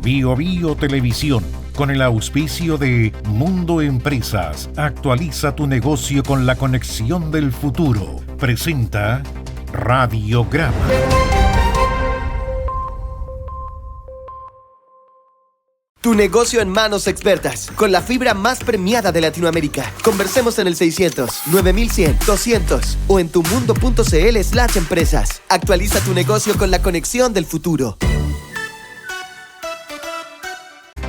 Bio Bio Televisión, con el auspicio de Mundo Empresas, actualiza tu negocio con la conexión del futuro. Presenta Radiograma. Tu negocio en manos expertas, con la fibra más premiada de Latinoamérica. Conversemos en el 600 9100 200 o en tumundo.cl/empresas. Actualiza tu negocio con la conexión del futuro.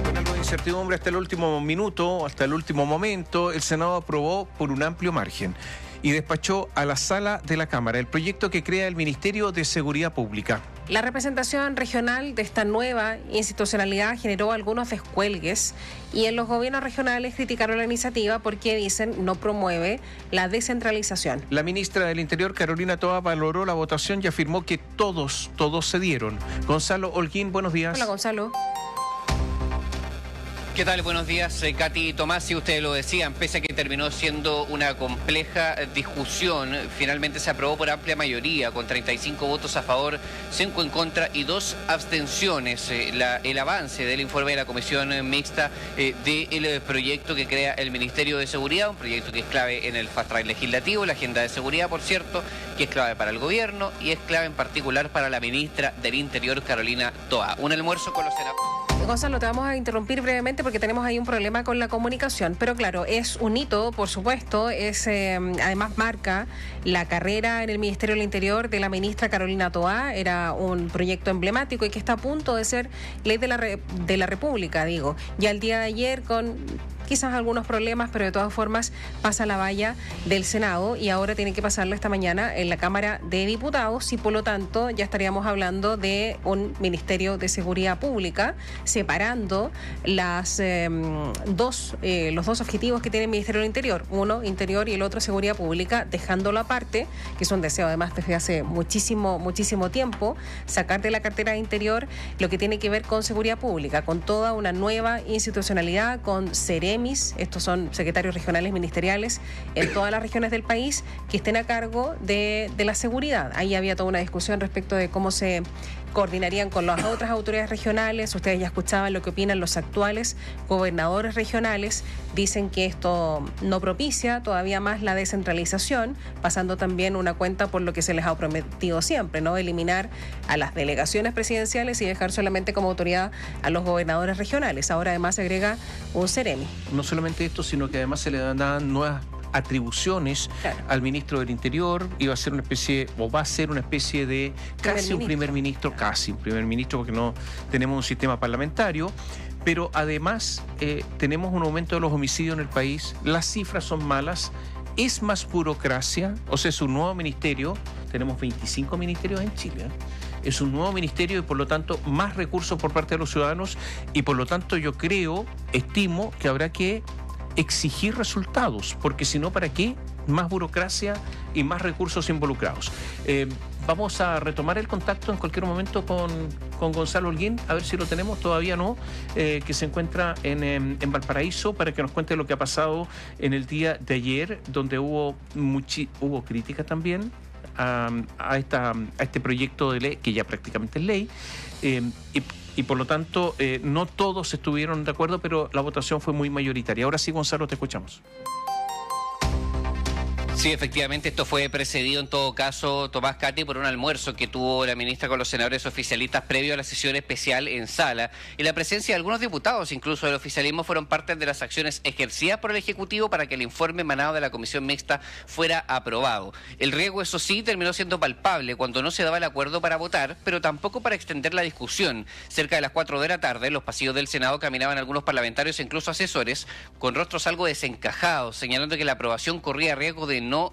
Con algo de incertidumbre hasta el último minuto, hasta el último momento, el Senado aprobó por un amplio margen y despachó a la sala de la Cámara el proyecto que crea el Ministerio de Seguridad Pública. La representación regional de esta nueva institucionalidad generó algunos descuelgues y en los gobiernos regionales criticaron la iniciativa porque dicen no promueve la descentralización. La ministra del Interior, Carolina Toa, valoró la votación y afirmó que todos cedieron. Gonzalo Holguín, buenos días. Hola, Gonzalo. ¿Qué tal? Buenos días, Katy y Tomás. Si ustedes lo decían, pese a que terminó siendo una compleja discusión, finalmente se aprobó por amplia mayoría, con 35 votos a favor, 5 en contra y 2 abstenciones, el avance del informe de la Comisión Mixta del proyecto que crea el Ministerio de Seguridad, un proyecto que es clave en el fast track legislativo, la agenda de seguridad, por cierto, que es clave para el gobierno y es clave en particular para la ministra del Interior, Carolina Toa. Un almuerzo con los senadores. Gonzalo, te vamos a interrumpir brevemente porque tenemos ahí un problema con la comunicación, pero claro, es un hito, por supuesto, además marca la carrera en el Ministerio del Interior de la ministra Carolina Toa. Era un proyecto emblemático y que está a punto de ser ley de la República, digo. Ya el día de ayer con quizás algunos problemas, pero de todas formas pasa la valla del Senado y ahora tiene que pasarlo esta mañana en la Cámara de Diputados y por lo tanto ya estaríamos hablando de un Ministerio de Seguridad Pública separando los dos objetivos que tiene el Ministerio del Interior, uno Interior y el otro Seguridad Pública, dejándolo aparte, que es un deseo además desde hace muchísimo tiempo, sacar de la cartera de Interior lo que tiene que ver con Seguridad Pública, con toda una nueva institucionalidad, con Seremi. Estos son secretarios regionales ministeriales en todas las regiones del país que estén a cargo de la seguridad. Ahí había toda una discusión respecto de cómo se coordinarían con las otras autoridades regionales. Ustedes ya escuchaban lo que opinan los actuales gobernadores regionales. Dicen que esto no propicia todavía más la descentralización, pasando también una cuenta por lo que se les ha prometido siempre, ¿no? Eliminar a las delegaciones presidenciales y dejar solamente como autoridad a los gobernadores regionales. Ahora además se agrega un Seremi. No solamente esto, sino que además se le dan nuevas atribuciones al ministro del Interior. Iba a ser una especie, o va a ser una especie de casi un primer ministro, porque no tenemos un sistema parlamentario. Pero además tenemos un aumento de los homicidios en el país, las cifras son malas, es más burocracia, o sea, es un nuevo ministerio, tenemos 25 ministerios en Chile, es un nuevo ministerio y por lo tanto más recursos por parte de los ciudadanos y por lo tanto yo estimo que habrá que exigir resultados, porque si no, ¿para qué? Más burocracia y más recursos involucrados. Vamos a retomar el contacto en cualquier momento con Gonzalo Holguín, a ver si lo tenemos, todavía no, que se encuentra en Valparaíso, para que nos cuente lo que ha pasado en el día de ayer, donde hubo crítica también a este proyecto de ley, que ya prácticamente es ley, y por lo tanto no todos estuvieron de acuerdo, pero la votación fue muy mayoritaria. Ahora sí, Gonzalo, te escuchamos. Sí, efectivamente, esto fue precedido en todo caso, Tomás, Katy, por un almuerzo que tuvo la ministra con los senadores oficialistas previo a la sesión especial en sala. Y la presencia de algunos diputados, incluso del oficialismo, fueron parte de las acciones ejercidas por el Ejecutivo para que el informe emanado de la Comisión Mixta fuera aprobado. El riesgo, eso sí, terminó siendo palpable cuando no se daba el acuerdo para votar, pero tampoco para extender la discusión. Cerca de las 4 de la tarde, en los pasillos del Senado caminaban algunos parlamentarios e incluso asesores con rostros algo desencajados, señalando que la aprobación corría riesgo de no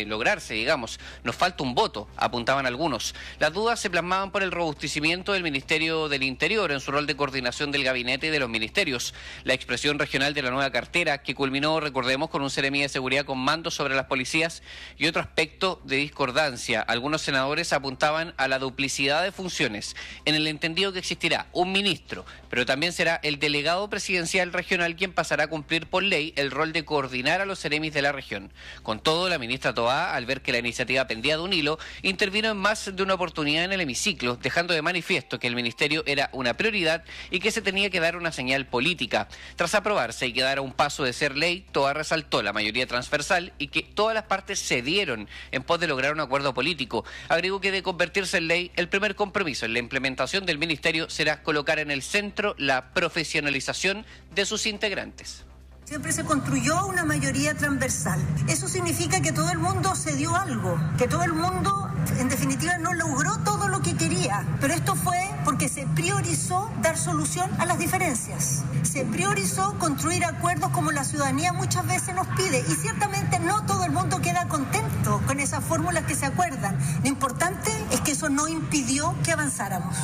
lograrse, digamos. Nos falta un voto, apuntaban algunos. Las dudas se plasmaban por el robustecimiento del Ministerio del Interior en su rol de coordinación del gabinete y de los ministerios. La expresión regional de la nueva cartera, que culminó, recordemos, con un Seremi de Seguridad con mando sobre las policías y otro aspecto de discordancia. Algunos senadores apuntaban a la duplicidad de funciones, en el entendido que existirá un ministro, pero también será el delegado presidencial regional quien pasará a cumplir por ley el rol de coordinar a los Seremis de la región. Con todo todo, la ministra Toá, al ver que la iniciativa pendía de un hilo, intervino en más de una oportunidad en el hemiciclo, dejando de manifiesto que el ministerio era una prioridad y que se tenía que dar una señal política. Tras aprobarse y quedar a un paso de ser ley, Toá resaltó la mayoría transversal y que todas las partes cedieron en pos de lograr un acuerdo político. Agregó que de convertirse en ley, el primer compromiso en la implementación del ministerio será colocar en el centro la profesionalización de sus integrantes. Siempre se construyó una mayoría transversal. Eso significa que todo el mundo cedió algo, que todo el mundo, en definitiva, no logró todo lo que quería. Pero esto fue porque se priorizó dar solución a las diferencias. Se priorizó construir acuerdos como la ciudadanía muchas veces nos pide. Y ciertamente no todo el mundo queda contento con esas fórmulas que se acuerdan. Lo importante es que eso no impidió que avanzáramos.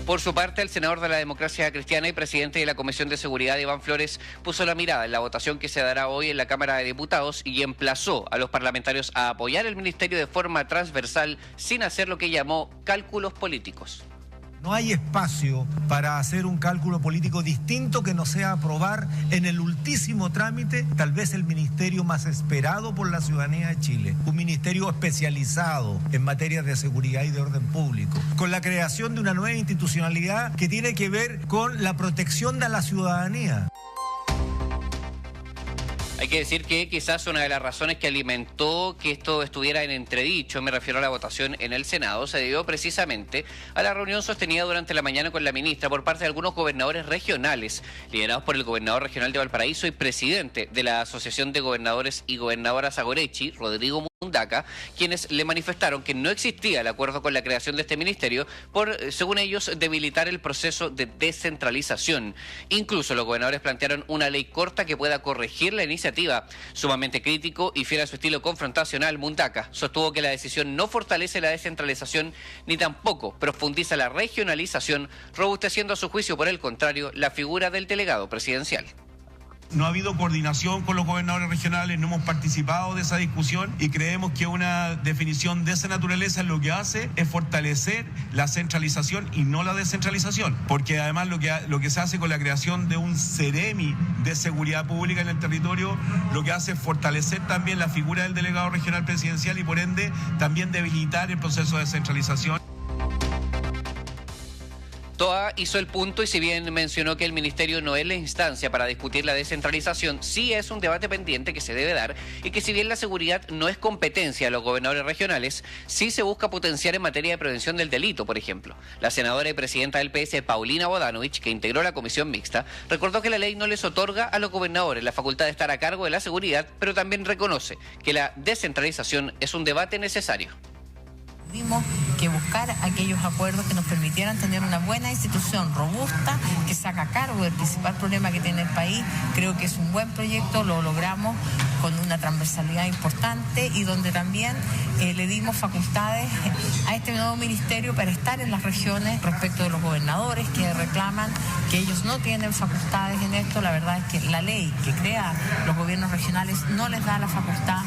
Por su parte, el senador de la Democracia Cristiana y presidente de la Comisión de Seguridad, Iván Flores, puso la mirada en la votación que se dará hoy en la Cámara de Diputados y emplazó a los parlamentarios a apoyar el ministerio de forma transversal sin hacer lo que llamó cálculos políticos. No hay espacio para hacer un cálculo político distinto que no sea aprobar en el ultísimo trámite tal vez el ministerio más esperado por la ciudadanía de Chile, un ministerio especializado en materias de seguridad y de orden público, con la creación de una nueva institucionalidad que tiene que ver con la protección de la ciudadanía. Hay que decir que quizás una de las razones que alimentó que esto estuviera en entredicho, me refiero a la votación en el Senado, se debió precisamente a la reunión sostenida durante la mañana con la ministra por parte de algunos gobernadores regionales, liderados por el gobernador regional de Valparaíso y presidente de la Asociación de Gobernadores y Gobernadoras Agorechi, Rodrigo Mundaca, quienes le manifestaron que no existía el acuerdo con la creación de este ministerio por, según ellos, debilitar el proceso de descentralización. Incluso los gobernadores plantearon una ley corta que pueda corregir la iniciativa. Sumamente crítico y fiel a su estilo confrontacional, Mundaca sostuvo que la decisión no fortalece la descentralización ni tampoco profundiza la regionalización, robusteciendo a su juicio, por el contrario, la figura del delegado presidencial. No ha habido coordinación con los gobernadores regionales, no hemos participado de esa discusión y creemos que una definición de esa naturaleza lo que hace es fortalecer la centralización y no la descentralización, porque además lo que se hace con la creación de un Ceremi de seguridad pública en el territorio, lo que hace es fortalecer también la figura del delegado regional presidencial y por ende también debilitar el proceso de descentralización. Toá hizo el punto y si bien mencionó que el ministerio no es la instancia para discutir la descentralización, sí es un debate pendiente que se debe dar y que si bien la seguridad no es competencia de los gobernadores regionales, sí se busca potenciar en materia de prevención del delito, por ejemplo. La senadora y presidenta del PS, Paulina Bodanovich, que integró la comisión mixta, recordó que la ley no les otorga a los gobernadores la facultad de estar a cargo de la seguridad, pero también reconoce que la descentralización es un debate necesario. Tuvimos que buscar aquellos acuerdos que nos permitieran tener una buena institución robusta que se haga cargo del principal problema que tiene el país. Creo que es un buen proyecto, lo logramos con una transversalidad importante y donde también le dimos facultades a este nuevo ministerio para estar en las regiones respecto de los gobernadores que reclaman que ellos no tienen facultades en esto. La verdad es que la ley que crea los gobiernos regionales no les da la facultad.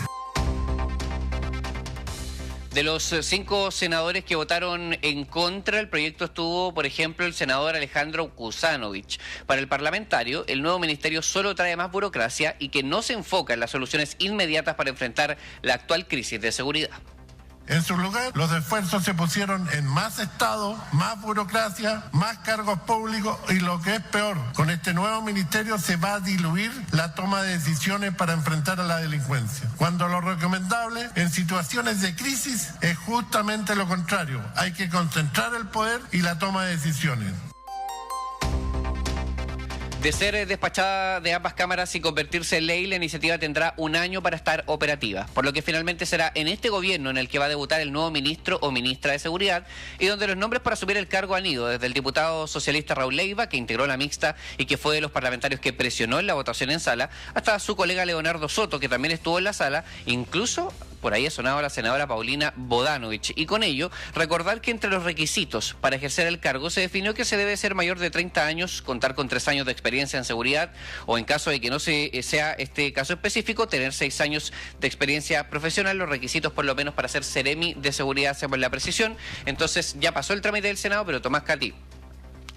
De los 5 senadores que votaron en contra, el proyecto estuvo, por ejemplo, el senador Alejandro Kuzanovich. Para el parlamentario, el nuevo ministerio solo trae más burocracia y que no se enfoca en las soluciones inmediatas para enfrentar la actual crisis de seguridad. En su lugar, los esfuerzos se pusieron en más Estado, más burocracia, más cargos públicos y lo que es peor, con este nuevo ministerio se va a diluir la toma de decisiones para enfrentar a la delincuencia. Cuando lo recomendable en situaciones de crisis es justamente lo contrario. Hay que concentrar el poder y la toma de decisiones. De ser despachada de ambas cámaras y convertirse en ley, la iniciativa tendrá un año para estar operativa, por lo que finalmente será en este gobierno en el que va a debutar el nuevo ministro o ministra de Seguridad y donde los nombres para asumir el cargo han ido desde el diputado socialista Raúl Leiva, que integró la mixta y que fue de los parlamentarios que presionó en la votación en sala, hasta su colega Leonardo Soto, que también estuvo en la sala, incluso por ahí ha sonado la senadora Paulina Bodanovich. Y con ello, recordar que entre los requisitos para ejercer el cargo se definió que se debe ser mayor de 30 años, contar con 3 años de experiencia en seguridad o en caso de que no sea este caso específico, tener 6 años de experiencia profesional. Los requisitos por lo menos para ser Ceremi de seguridad, según la precisión. Entonces ya pasó el trámite del Senado, pero Tomás Catí,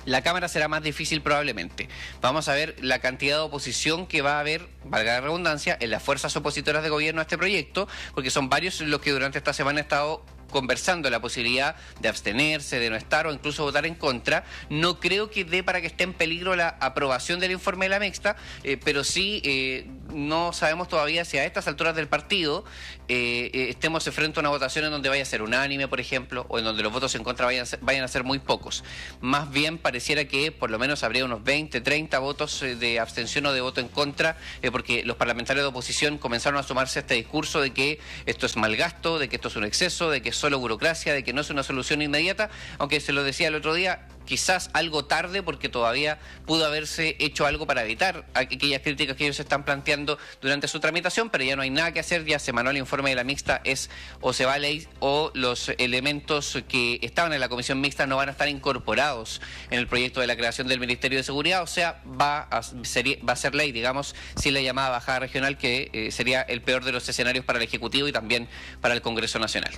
La Cámara será más difícil probablemente. Vamos a ver la cantidad de oposición que va a haber, valga la redundancia, en las fuerzas opositoras de gobierno a este proyecto, porque son varios los que durante esta semana han estado conversando la posibilidad de abstenerse, de no estar o incluso votar en contra. No creo que dé para que esté en peligro la aprobación del informe de la mixta, pero sí no sabemos todavía si a estas alturas del partido estemos frente a una votación en donde vaya a ser unánime, por ejemplo, o en donde los votos en contra vayan a ser muy pocos. Más bien pareciera que por lo menos habría unos 20, 30 votos de abstención o de voto en contra, porque los parlamentarios de oposición comenzaron a sumarse a este discurso de que esto es mal gasto, de que esto es un exceso, de que es solo burocracia, de que no es una solución inmediata, aunque se lo decía el otro día, quizás algo tarde, porque todavía pudo haberse hecho algo para evitar aquellas críticas que ellos están planteando durante su tramitación, pero ya no hay nada que hacer, ya se emanó el informe de la mixta, es o se va a ley o los elementos que estaban en la comisión mixta no van a estar incorporados en el proyecto de la creación del Ministerio de Seguridad, o sea, va a ser ley, digamos, sin la llamada bajada regional, que sería el peor de los escenarios para el Ejecutivo y también para el Congreso Nacional.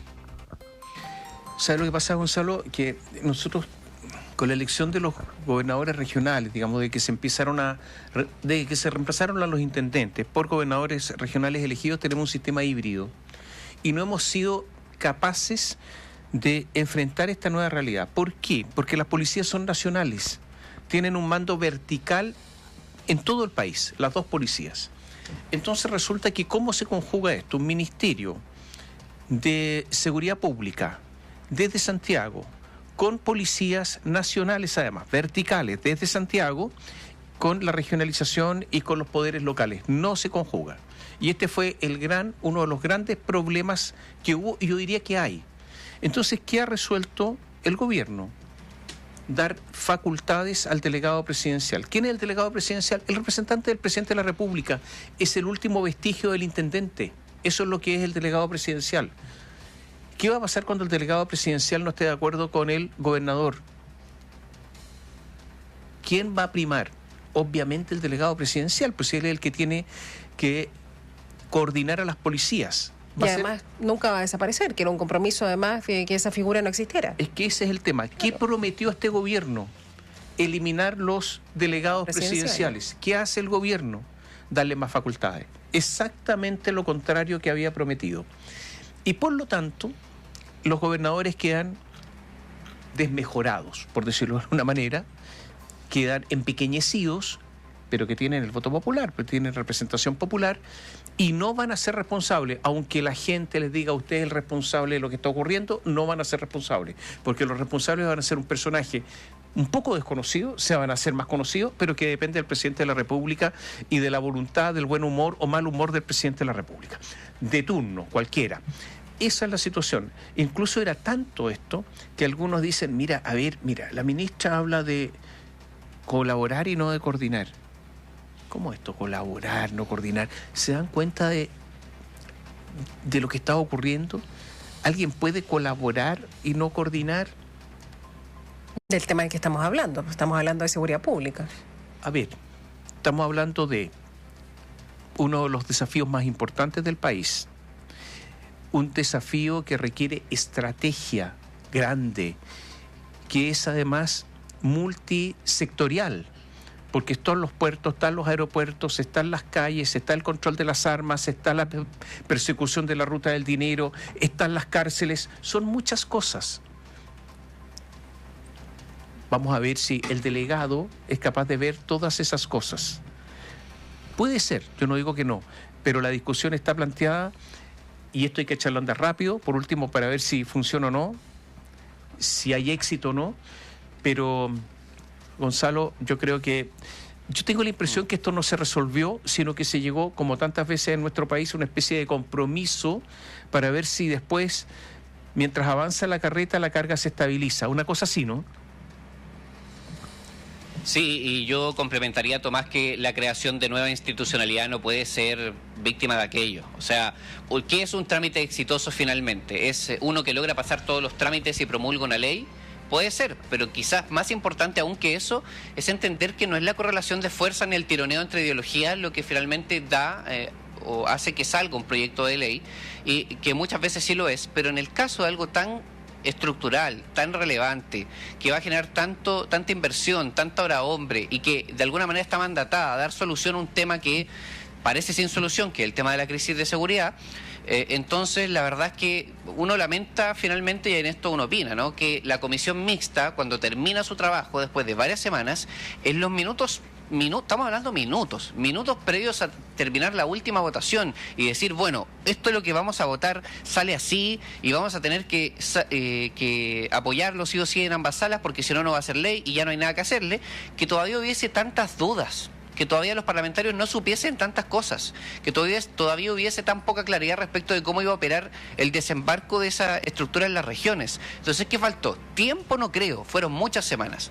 ¿Sabes lo que pasa, Gonzalo? Que nosotros, con la elección de los gobernadores regionales, digamos, de que se reemplazaron a los intendentes por gobernadores regionales elegidos, tenemos un sistema híbrido y no hemos sido capaces de enfrentar esta nueva realidad. ¿Por qué? Porque las policías son nacionales, tienen un mando vertical en todo el país, las dos policías. Entonces resulta que ¿cómo se conjuga esto? Un ministerio de seguridad pública desde Santiago, con policías nacionales además, verticales desde Santiago, con la regionalización y con los poderes locales. No se conjuga. Y este fue uno de los grandes problemas que hubo, y yo diría que hay. Entonces, ¿qué ha resuelto el gobierno? Dar facultades al delegado presidencial. ¿Quién es el delegado presidencial? El representante del presidente de la República. Es el último vestigio del intendente. Eso es lo que es el delegado presidencial. ¿Qué va a pasar cuando el delegado presidencial no esté de acuerdo con el gobernador? ¿Quién va a primar? Obviamente el delegado presidencial, pues él es el que tiene que coordinar a las policías. Y además nunca va a desaparecer, que era un compromiso además que esa figura no existiera. Es que ese es el tema. Claro. ¿Qué prometió este gobierno? Eliminar los delegados presidenciales. ¿Qué hace el gobierno? Darle más facultades. Exactamente lo contrario que había prometido. Y por lo tanto, los gobernadores quedan desmejorados, por decirlo de alguna manera, quedan empequeñecidos, pero que tienen el voto popular, pero tienen representación popular, y no van a ser responsables, aunque la gente les diga a usted es el responsable de lo que está ocurriendo, no van a ser responsables, porque los responsables van a ser un personaje un poco desconocido, se van a hacer más conocidos, pero que depende del presidente de la República y de la voluntad, del buen humor o mal humor del presidente de la República, de turno, cualquiera. Esa es la situación. Incluso era tanto esto que algunos dicen, mira, la ministra habla de colaborar y no de coordinar. ¿Cómo esto? Colaborar, no coordinar. ¿Se dan cuenta de lo que está ocurriendo? ¿Alguien puede colaborar y no coordinar? Del tema del que estamos hablando de seguridad pública. A ver, estamos hablando de uno de los desafíos más importantes del país. Un desafío que requiere estrategia grande, que es además multisectorial, porque están los puertos, están los aeropuertos, están las calles, está el control de las armas, está la persecución de la ruta del dinero, están las cárceles, son muchas cosas. Vamos a ver si el delegado es capaz de ver todas esas cosas. Puede ser, yo no digo que no, pero la discusión está planteada. Y esto hay que echarlo a andar rápido, por último, para ver si funciona o no, si hay éxito o no. Pero, Gonzalo, yo tengo la impresión que esto no se resolvió, sino que se llegó, como tantas veces en nuestro país, a una especie de compromiso para ver si después, mientras avanza la carreta, la carga se estabiliza. Una cosa así, ¿no? Sí, y yo complementaría, Tomás, que la creación de nueva institucionalidad no puede ser víctima de aquello. O sea, ¿qué es un trámite exitoso finalmente? ¿Es uno que logra pasar todos los trámites y promulga una ley? Puede ser, pero quizás más importante aún que eso es entender que no es la correlación de fuerza ni el tironeo entre ideologías lo que finalmente da o hace que salga un proyecto de ley, y que muchas veces sí lo es, pero en el caso de algo tan estructural, tan relevante, que va a generar tanta inversión, tanta hora hombre, y que de alguna manera está mandatada a dar solución a un tema que parece sin solución, que es el tema de la crisis de seguridad. Entonces, la verdad es que uno lamenta finalmente, y en esto uno opina, ¿no?, que la comisión mixta, cuando termina su trabajo después de varias semanas, en los minutos, estamos hablando minutos previos a terminar la última votación y decir, bueno, esto es lo que vamos a votar, sale así y vamos a tener que apoyarlo sí o sí en ambas salas porque si no, no va a ser ley y ya no hay nada que hacerle, que todavía hubiese tantas dudas, que todavía los parlamentarios no supiesen tantas cosas, que todavía hubiese tan poca claridad respecto de cómo iba a operar el desembarco de esa estructura en las regiones. Entonces, ¿qué faltó? Tiempo no creo, fueron muchas semanas.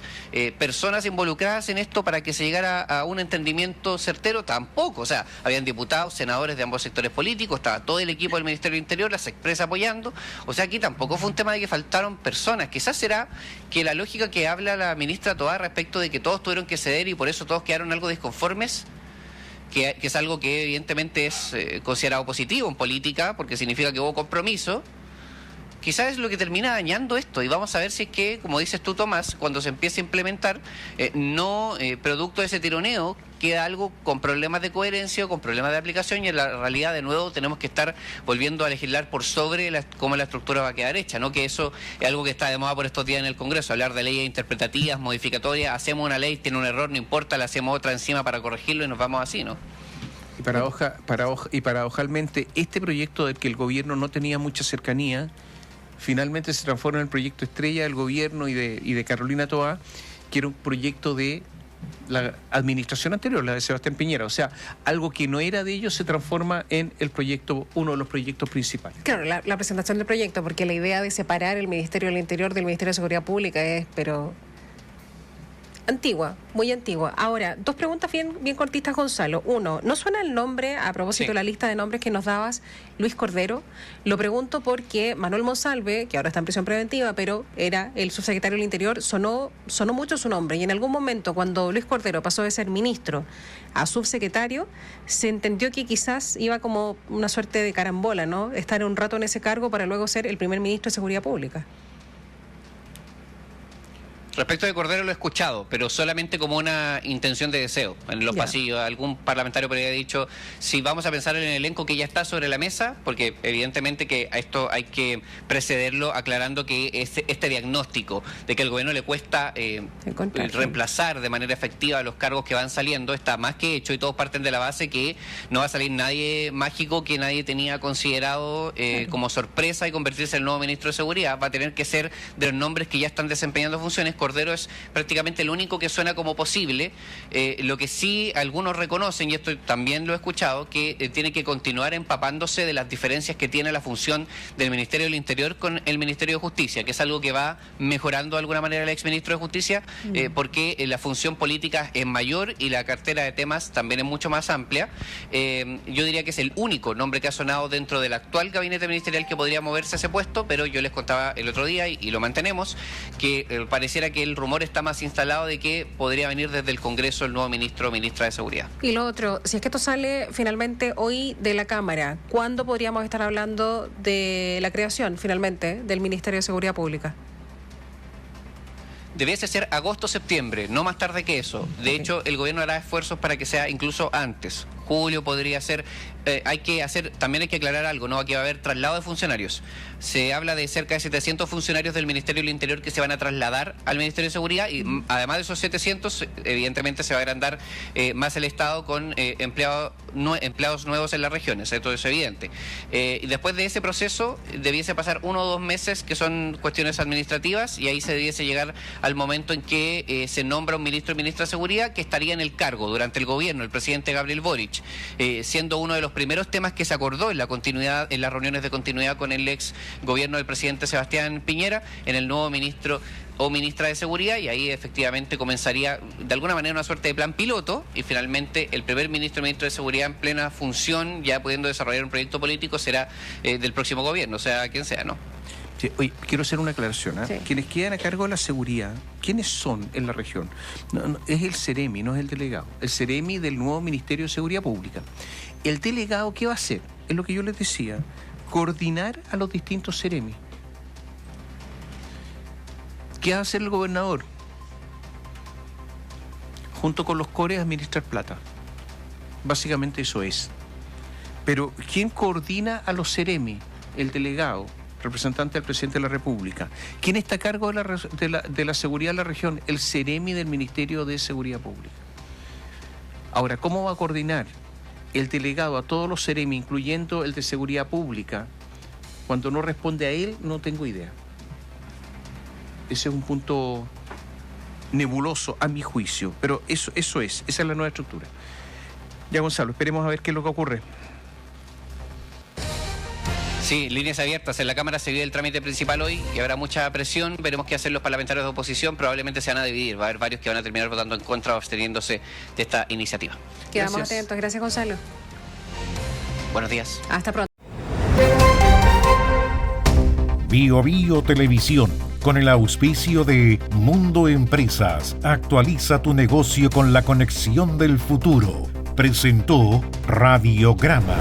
Personas involucradas en esto para que se llegara a un entendimiento certero, tampoco. O sea, habían diputados, senadores de ambos sectores políticos, estaba todo el equipo del Ministerio del Interior, las expresa apoyando. O sea, aquí tampoco fue un tema de que faltaron personas. Quizás será que la lógica que habla la ministra Toá respecto de que todos tuvieron que ceder y por eso todos quedaron algo desconformes, que es algo que evidentemente es considerado positivo en política porque significa que hubo compromiso. Quizás es lo que termina dañando esto y vamos a ver si es que, como dices tú, Tomás, cuando se empiece a implementar, producto de ese tironeo, queda algo con problemas de coherencia o con problemas de aplicación y en la realidad de nuevo tenemos que estar volviendo a legislar por sobre cómo la estructura va a quedar hecha, ¿no? Que eso es algo que está de moda por estos días en el Congreso, hablar de leyes interpretativas, modificatorias, hacemos una ley, tiene un error, no importa, le hacemos otra encima para corregirlo y nos vamos así, ¿no? Y paradojalmente, este proyecto del que el gobierno no tenía mucha cercanía, finalmente se transforma en el proyecto estrella del gobierno y de Carolina Toá, que era un proyecto de la administración anterior, la de Sebastián Piñera. O sea, algo que no era de ellos se transforma en el proyecto, uno de los proyectos principales. Claro, la presentación del proyecto, porque la idea de separar el Ministerio del Interior del Ministerio de Seguridad Pública es, pero antigua, muy antigua. Ahora, dos preguntas bien cortitas, Gonzalo. Uno, ¿no suena el nombre, a propósito de la lista de nombres que nos dabas, Luis Cordero? Lo pregunto porque Manuel Monsalve, que ahora está en prisión preventiva, pero era el subsecretario del Interior, sonó mucho su nombre. Y en algún momento, cuando Luis Cordero pasó de ser ministro a subsecretario, se entendió que quizás iba como una suerte de carambola, ¿no? Estar un rato en ese cargo para luego ser el primer ministro de Seguridad Pública. Respecto de Cordero lo he escuchado, pero solamente como una intención de deseo en los pasillos. Algún parlamentario podría haber dicho, si vamos a pensar en el elenco que ya está sobre la mesa, porque evidentemente que a esto hay que precederlo aclarando que este diagnóstico de que al gobierno le cuesta reemplazar de manera efectiva los cargos que van saliendo está más que hecho y todos parten de la base que no va a salir nadie mágico que nadie tenía considerado como sorpresa y convertirse en el nuevo ministro de Seguridad. Va a tener que ser de los nombres que ya están desempeñando funciones. Cordero es prácticamente el único que suena como posible. Lo que sí algunos reconocen, y esto también lo he escuchado, que tiene que continuar empapándose de las diferencias que tiene la función del Ministerio del Interior con el Ministerio de Justicia, que es algo que va mejorando de alguna manera el exministro de Justicia, porque la función política es mayor y la cartera de temas también es mucho más amplia. Yo diría que es el único nombre que ha sonado dentro del actual gabinete ministerial que podría moverse a ese puesto, pero yo les contaba el otro día, y lo mantenemos, que pareciera que el rumor está más instalado de que podría venir desde el Congreso el nuevo ministro o ministra de Seguridad. Y lo otro, si es que esto sale finalmente hoy de la Cámara, ¿cuándo podríamos estar hablando de la creación finalmente del Ministerio de Seguridad Pública? Debiese ser agosto-septiembre, no más tarde que eso. De hecho, el gobierno hará esfuerzos para que sea incluso antes. Julio podría ser. También hay que aclarar algo, ¿no? Aquí va a haber traslado de funcionarios. Se habla de cerca de 700 funcionarios del Ministerio del Interior que se van a trasladar al Ministerio de Seguridad y además de esos 700, evidentemente se va a agrandar más el Estado con empleados nuevos en las regiones, esto es evidente. Y después de ese proceso debiese pasar 1 o 2 meses que son cuestiones administrativas y ahí se debiese llegar al momento en que se nombra un ministro y ministra de Seguridad que estaría en el cargo durante el gobierno, el presidente Gabriel Boric, siendo uno de los primeros temas que se acordó en las reuniones de continuidad con el ex gobierno del presidente Sebastián Piñera, en el nuevo ministro o ministra de Seguridad, y ahí efectivamente comenzaría de alguna manera una suerte de plan piloto y finalmente el primer ministro y ministro de Seguridad en plena función, ya pudiendo desarrollar un proyecto político, será del próximo gobierno, o sea, quien sea, ¿no? Sí, oye, quiero hacer una aclaración. Sí. Quienes quedan a cargo de la seguridad, ¿quiénes son en la región? No, es el Ceremi, no es el delegado. El Ceremi del nuevo Ministerio de Seguridad Pública. El delegado, ¿qué va a hacer? Es lo que yo les decía, coordinar a los distintos Ceremi. ¿Qué va a hacer el gobernador? Junto con los cores administrar plata. Básicamente eso es. Pero ¿quién coordina a los Ceremi? El delegado, representante del presidente de la República. ¿Quién está a cargo de la seguridad de la región? El Ceremi del Ministerio de Seguridad Pública. Ahora, ¿cómo va a coordinar el delegado a todos los Ceremi, incluyendo el de Seguridad Pública? Cuando no responde a él, no tengo idea. Ese es un punto nebuloso a mi juicio, pero esa es la nueva estructura. Ya, Gonzalo, esperemos a ver qué es lo que ocurre. Sí, líneas abiertas. En la Cámara se vive el trámite principal hoy y habrá mucha presión. Veremos qué hacen los parlamentarios de oposición. Probablemente se van a dividir. Va a haber varios que van a terminar votando en contra o absteniéndose de esta iniciativa. Quedamos atentos. Gracias, Gonzalo. Buenos días. Hasta pronto. Bio Bio Televisión, con el auspicio de Mundo Empresas. Actualiza tu negocio con la conexión del futuro. Presentó Radiograma.